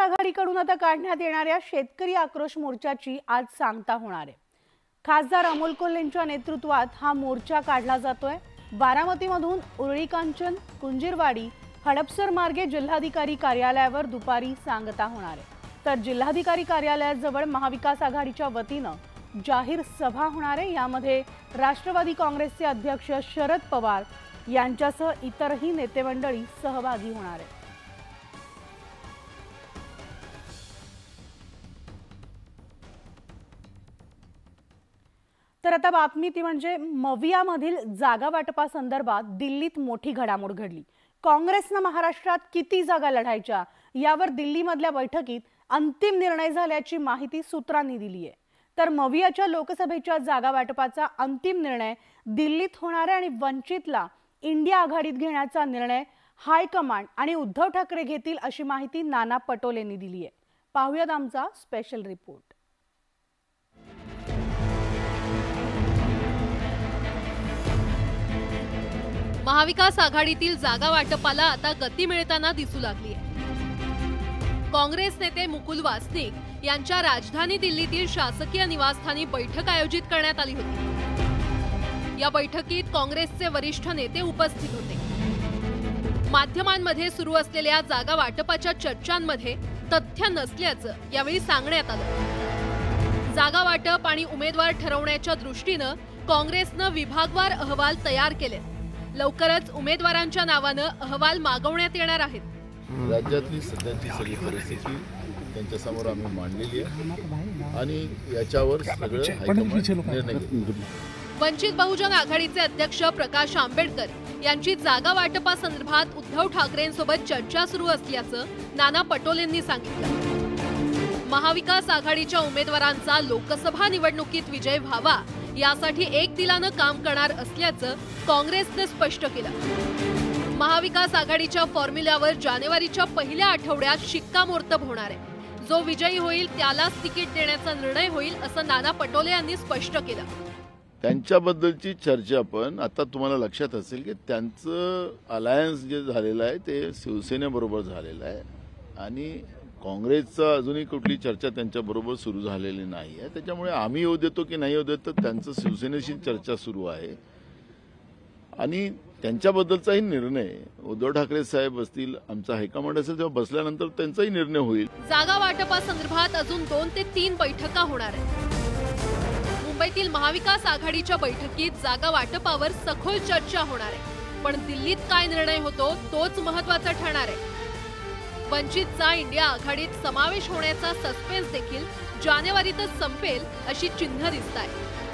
आघाडीकडून आता काढण्यात येणाऱ्या शेतकरी आक्रोश मोर्चाची आज सांगता होणार आहे। खासदार अमोल कोल्हेंच्या नेतृत्वात हा मोर्चा काढला जातोय। बारामतीमधून उरळी कांचन कुंजीरवाडी हडपसर मार्गे जिल्हाधिकारी कार्यालयावर दुपारी सांगता होणार आहे। तर जिल्हाधिकारी कार्यालयाजवळ महाविकास आघाडीच्या वतीने जाहीर सभा होणार आहे। यामध्ये राष्ट्रवादी काँग्रेसचे अध्यक्ष शरद पवार यांच्यासह इतरही नेते मंडळी सहभागी होणार आहेत। तर आता बातमी ती म्हणजे मवियामधील जागा वाटपासंदर्भात दिल्लीत मोठी घडामोड घडली। काँग्रेसने महाराष्ट्रात किती जागा लढायच्या यावर दिल्लीमधल्या बैठकीत अंतिम निर्णय झाल्याची माहिती सूत्रांनी दिली आहे। तर मवियाच्या लोकसभेच्या जागा वाटपाचा अंतिम निर्णय दिल्लीत होणार आहे आणि वंचितला इंडिया आघाडीत घेण्याचा निर्णय हायकमांड आणि उद्धव ठाकरे घेतील अशी माहिती नाना पटोलेंनी दिली आहे। पाहूयात आमचा स्पेशल रिपोर्ट। महाविकास आघाडीतील जागा वाटपाला आता गती मिळताना दिसू लागली आहे। काँग्रेस नेते मुकुल वासनिक यांच्या राजधानी दिल्लीतील शासकीय निवासस्थानी बैठक आयोजित करण्यात आली होती। या बैठकीत काँग्रेसचे वरिष्ठ नेते उपस्थित होते। माध्यमांमध्ये सुरू असलेल्या जागा वाटपाच्या चर्चांमध्ये तथ्य नसल्याचं यावेळी सांगण्यात आलं। जागा वाटप आणि उमेदवार ठरवण्याच्या दृष्टीने काँग्रेसने विभागवार अहवाल तयार केले। लवकरच उमेदवारांच्या नावाने अहवाल मागवण्यात येणार आहेत। राज्यातली सध्याची सगळी परिस्थिती त्यांच्या समोर आम्ही मांडलेली आहे आणि याच्यावर सगळं हायकमांड निर्णय घेईल। वंचित बहुजन आघाडीचे अध्यक्ष प्रकाश आंबेडकर यांची जागा वाटपासंदर्भात उद्धव ठाकरेंसोबत चर्चा सुरू असल्याचं नाना पटोलेंनी सांगितलं। महाविकास आघाडीच्या उमेदवारांचा लोकसभा निवडणुकीत विजय व्हावा यासाठी एक दिलानं काम करणार असल्याचं काँग्रेसने स्पष्ट केलं। महाविकास आघाडीच्या फॉर्म्युल्यावर जानेवारीच्या पहिल्या आठवड्यात शिक्कामोर्तब होणार आहे। जो विजयी होईल त्यालाच तिकीट देण्याचा निर्णय होईल असं नाना पटोले यांनी स्पष्ट केलं। त्यांच्याबद्दलची चर्चा पण आता तुम्हाला लक्षात असेल की त्यांचं अलायन्स जे झालेलं आहे ते शिवसेनेबरोबर झालेलं आहे आणि काँग्रेसचा अजूनही कुठली चर्चा त्यांच्याबरोबर सुरू झालेली नाही आहे। त्याच्यामुळे आम्ही येऊ देतो की नाही येऊ देतो त्यांचं शिवसेनेशी चर्चा सुरू आहे आणि त्यांच्याबद्दलचाही निर्णय उद्धव ठाकरे साहेब असतील, आमचा हायकमांड असेल तेव्हा बसल्यानंतर त्यांचाही निर्णय होईल। जागा वाटपासंदर्भात अजून 2 ते 3 बैठका होणार आहेत। मुंबईतील महाविकास आघाडीच्या बैठकीत जागा वाटपावर सखोल चर्चा होणार आहे, पण दिल्लीत काय निर्णय होतो तोच महत्त्वाचा ठरणार आहे। वंचितचा इंडिया आघाडीत समावेश होण्याचा सस्पेन्स देखील जानेवारीतच संपेल अशी चिन्ह दिसत आहेत।